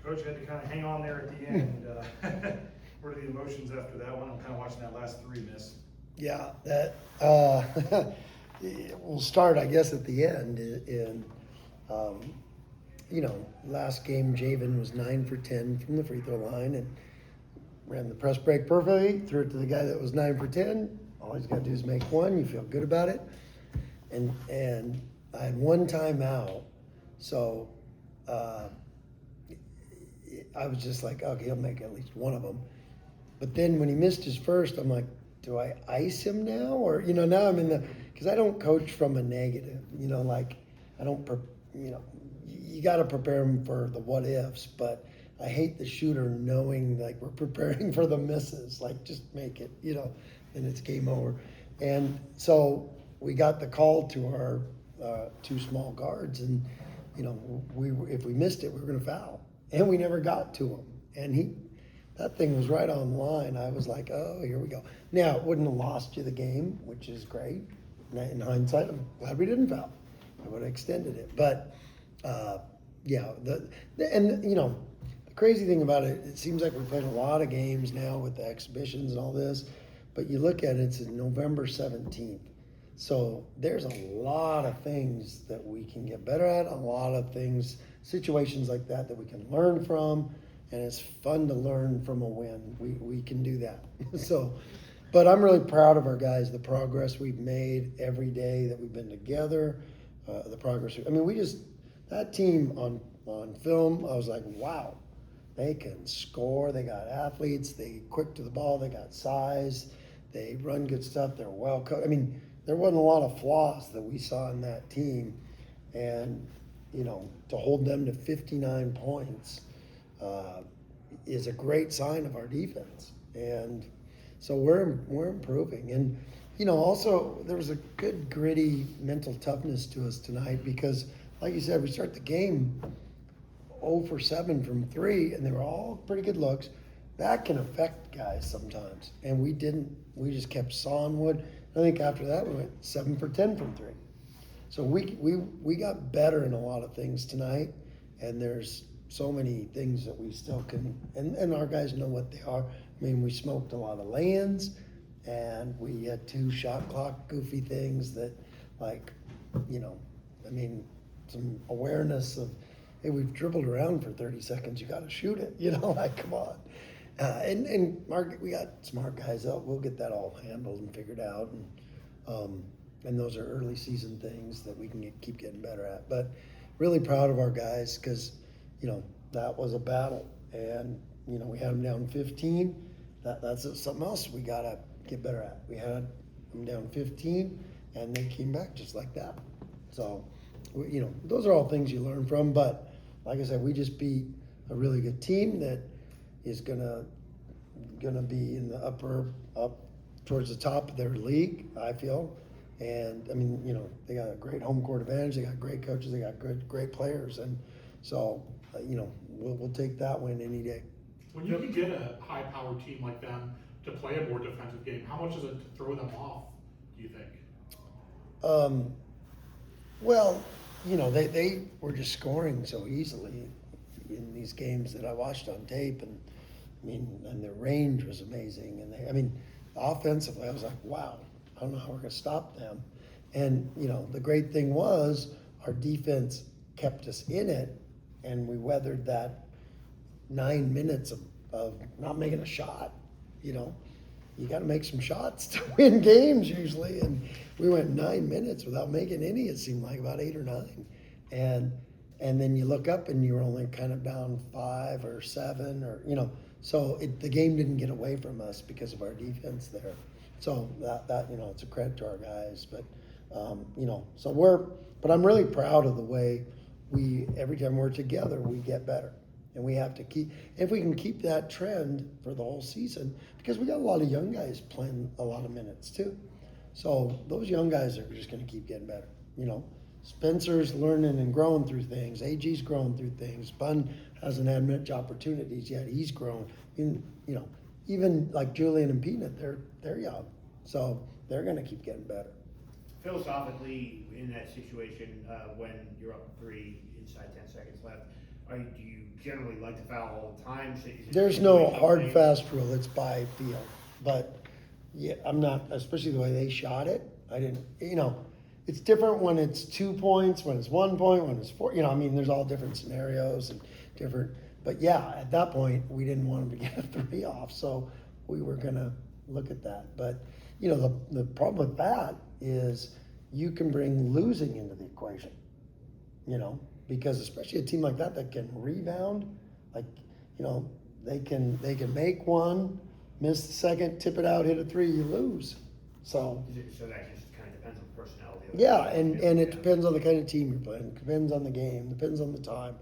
Coach had to kind of hang on there at the end. What are the emotions after that one? I'm kind of watching that last three miss. Yeah, that we'll start, I guess, at the end. Last game, Javen was 9 for 10 from the free throw line and ran the press break perfectly. Threw it to the guy that was 9 for 10. All he's got to do is make one. You feel good about it. And I had one timeout, so I was just like, okay, he'll make at least one of them. But then when he missed his first, I'm like, do I ice him now? Or, now I'm in because I don't coach from a negative, I don't, you got to prepare him for the what ifs, but I hate the shooter knowing like we're preparing for the misses, like just make it, and it's game over. And so we got the call to our two small guards, and, if we missed it, we were going to foul. And we never got to him. And that thing was right on line. I was like, oh, here we go. Now, it wouldn't have lost you the game, which is great. In hindsight, I'm glad we didn't foul. I would have extended it. But, the crazy thing about it, it seems like we played a lot of games now with the exhibitions and all this. But you look at it, it's November 17th. So there's a lot of things that we can get better at, a lot of things, situations like that we can learn from. And it's fun to learn from a win. We can do that. But I'm really proud of our guys, the progress we've made every day that we've been together, the progress. That team on film, I was like, wow, they can score. They got athletes. They quick to the ball. They got size. They run good stuff. They're well coached. There wasn't a lot of flaws that we saw in that team. And, to hold them to 59 points, is a great sign of our defense. And so we're improving. And, also there was a good gritty mental toughness to us tonight because, like you said, we start the game 0 for 7 from 3, and they were all pretty good looks. That can affect guys sometimes. And we didn't. We just kept sawing wood. I think after that we went 7 for 10 from 3. So we got better in a lot of things tonight, and there's so many things that we still can, and our guys know what they are. We smoked a lot of lay-ins, and we had 2 shot clock goofy things that, some awareness of, hey, we've dribbled around for 30 seconds, you got to shoot it, come on. And we got smart guys out. We'll get that all handled and figured out, and those are early season things that we can keep getting better at. But really proud of our guys because, that was a battle, and, we had them down 15. That's something else we got to get better at. We had them down 15, and they came back just like that. So, those are all things you learn from. But like I said, we just beat a really good team that is gonna be in the up towards the top of their league, I feel. And they got a great home court advantage. They got great coaches. They got great players, and so we'll take that win any day. When you can get a high-powered team like them to play a more defensive game, how much does it throw them off, do you think? They were just scoring so easily in these games that I watched on tape, and their range was amazing. And offensively, I was like, wow, I don't know how we're going to stop them. And, the great thing was our defense kept us in it, and we weathered that 9 minutes of not making a shot. You got to make some shots to win games usually. And we went 9 minutes without making any, it seemed like about 8 or 9. And then you look up and you're only kind of down 5 or 7 or, so the game didn't get away from us because of our defense there. So that it's a credit to our guys, but but I'm really proud of the way every time we're together, we get better. And we have to if we can keep that trend for the whole season, because we got a lot of young guys playing a lot of minutes too. So those young guys are just going to keep getting better. Spencer's learning and growing through things. AG's growing through things. Bun hasn't had much opportunities yet. He's grown. Even like Julian and Peanut, they're young. So they're going to keep getting better. Philosophically, in that situation, when you're up 3 inside 10 seconds left, do you generally like to foul all the time? Is it There's no situational hard thing? fast rule, it's by field, but yeah, I'm not, especially the way they shot it, I didn't, it's different when it's 2 points, when it's 1 point, when it's 4, I mean, there's all different scenarios and different, but yeah, at that point, we didn't want them to get a 3 off, so we were gonna look at that, but, the problem with that is you can bring losing into the equation, because especially a team like that can rebound, like, they can make one, miss the second, tip it out, hit a 3, you lose. So So that just kind of depends on the personality of the yeah, team. and it depends on the kind of team you're playing, depends on the game, depends on the time.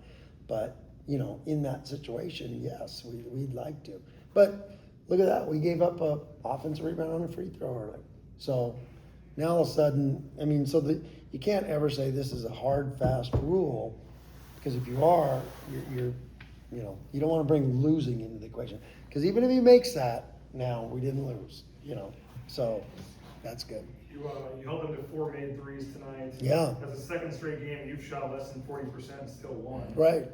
But in that situation, yes, we'd like to. But look at that, we gave up a offensive rebound on a free throw early. So now all of a sudden, you can't ever say this is a hard, fast rule, because if you are, you're you don't want to bring losing into the equation. Because even if he makes that, now we didn't lose, so that's good. You held them to 4 made threes tonight. Yeah. As a second straight game, you've shot less than 40% and still won. Right.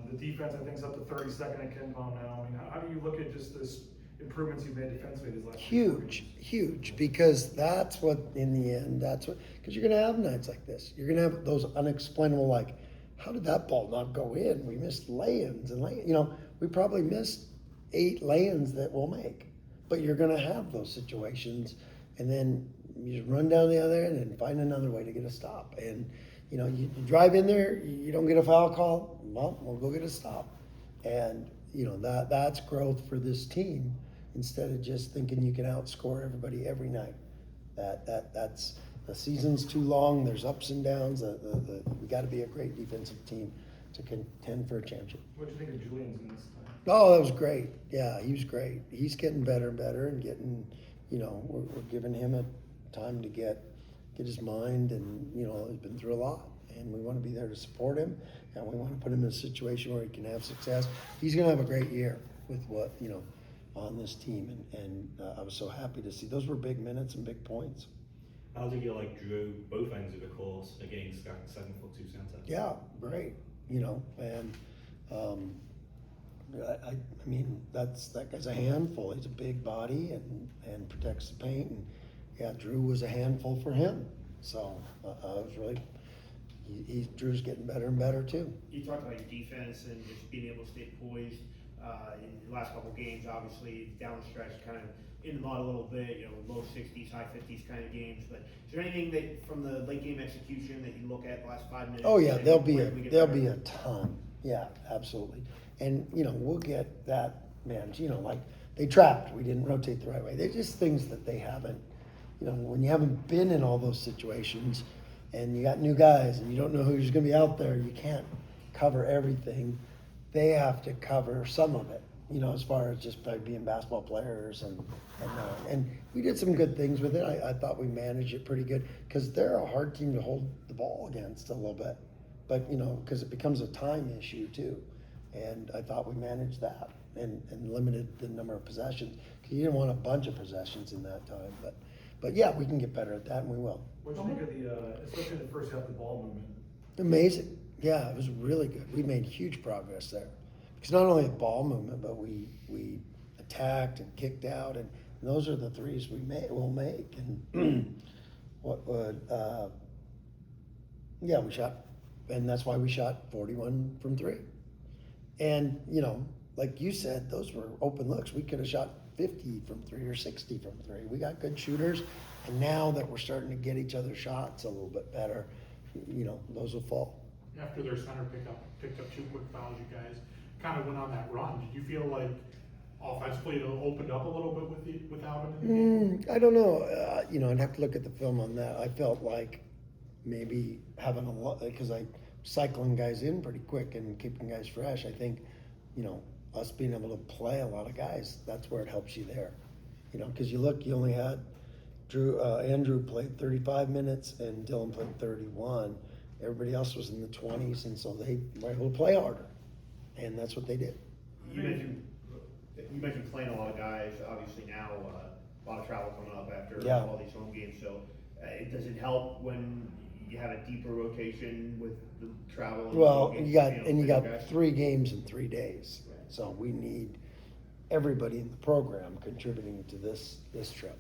The defense, I think, is up to 32nd at KenPom now. I mean, how do you look at just this improvements you've made defensively these last Huge, because that's what, in the end, because you're going to have nights like this. You're going to have those unexplainable, like, how did that ball not go in? We missed lay-ins and we probably missed 8 lay-ins that we'll make. But you're going to have those situations, and then you just run down the other end and find another way to get a stop. And you drive in there, you don't get a foul call, well, we'll go get a stop. And that's growth for this team, instead of just thinking you can outscore everybody every night. That's the season's too long. There's ups and downs. We got to be a great defensive team to contend for a championship. What do you think of Julian's minutes tonight? Oh, that was great. Yeah, he was great. He's getting better and better, and getting, we're giving him a time to get his mind, and he's been through a lot, and we want to be there to support him, and we want to put him in a situation where he can have success. He's going to have a great year with what on this team, and I was so happy to see those were big minutes and big points. How did you drew both ends of the course against that 7'2" center? Yeah, great. And I mean that guy's a handful. He's a big body and protects the paint. And yeah, Drew was a handful for him. So I was really. Drew's getting better and better too. You talked about your defense and just being able to stay poised in the last couple of games. Obviously, down the stretch, kind of in the mud a little bit. Low 60s, high 50s kind of games. But is there anything that from the late game execution that you look at the last 5 minutes? Oh yeah, there'll be better? a ton. Yeah, absolutely. And we'll get that, man. Like they trapped. We didn't rotate the right way. They're just things that they haven't. When you haven't been in all those situations, and you got new guys, and you don't know who's going to be out there, you can't cover everything. They have to cover some of it. As far as just by being basketball players, and we did some good things with it. I thought we managed it pretty good, because they're a hard team to hold the ball against a little bit, but because it becomes a time issue too. And I thought we managed that and limited the number of possessions, because you didn't want a bunch of possessions in that time. But yeah, we can get better at that, and we will. What do you think of the, especially in the first half, the ball movement? Amazing. Yeah, it was really good. We made huge progress there. Because not only a ball movement, but we attacked and kicked out, and those are the threes we'll make. And we shot, and that's why we shot 41 from 3. And like you said, those were open looks. We could have shot 50 from 3 or 60 from 3. We got good shooters, and now that we're starting to get each other's shots a little bit better, those will fall. After their center picked up 2 quick fouls, you guys kind of went on that run. Did you feel like offensively it opened up a little bit without him in the game? I don't know. I'd have to look at the film on that. I felt like maybe having a lot, because I cycling guys in pretty quick and keeping guys fresh. I think, us being able to play a lot of guys, that's where it helps you there. Because you only had Andrew played 35 minutes and Dylan played 31. Everybody else was in the 20s, and so they were able to play harder, and that's what they did. You mentioned playing a lot of guys. Obviously now a lot of travel coming up after all these home games. So does it help when you have a deeper rotation with the travel. And Well, games, you got, know, and you bigger got guys. 3 games in 3 days. Right. So we need everybody in the program contributing to this trip,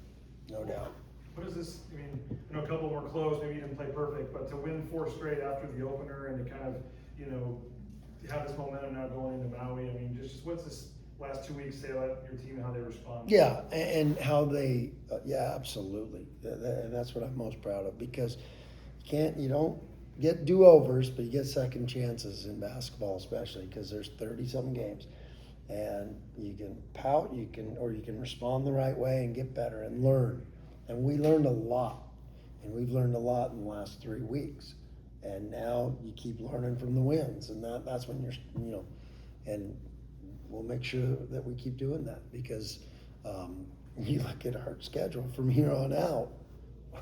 no doubt. What is this, I mean, I know a couple were close, maybe you didn't play perfect, but to win 4 straight after the opener and to kind of, you know, have this momentum now going into Maui, I mean, just what's this last 2 weeks say about your team and how they respond? Yeah, and how they, yeah, absolutely. And that's what I'm most proud of, because you don't get do-overs, but you get second chances in basketball, especially because there's 30-something games. And you can pout, or you can respond the right way and get better and learn. And we learned a lot, and we've learned a lot in the last 3 weeks. And now you keep learning from the wins, and that's when you're, you know, and we'll make sure that we keep doing that, because you look at our schedule from here on out,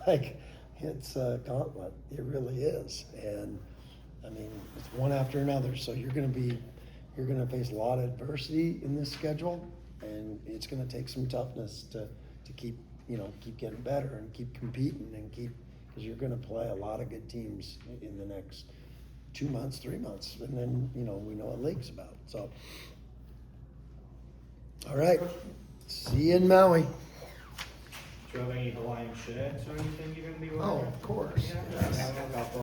like, it's a gauntlet. It really is. And I mean, it's one after another. So you're going to face a lot of adversity in this schedule, and it's going to take some toughness to keep getting better and keep competing and because you're going to play a lot of good teams in the next 2 months, 3 months, and then, you know, we know what league's about. So, all right, see you in Maui. Do you have any Hawaiian shirts or anything you're going to be wearing? Oh, of course. Yeah.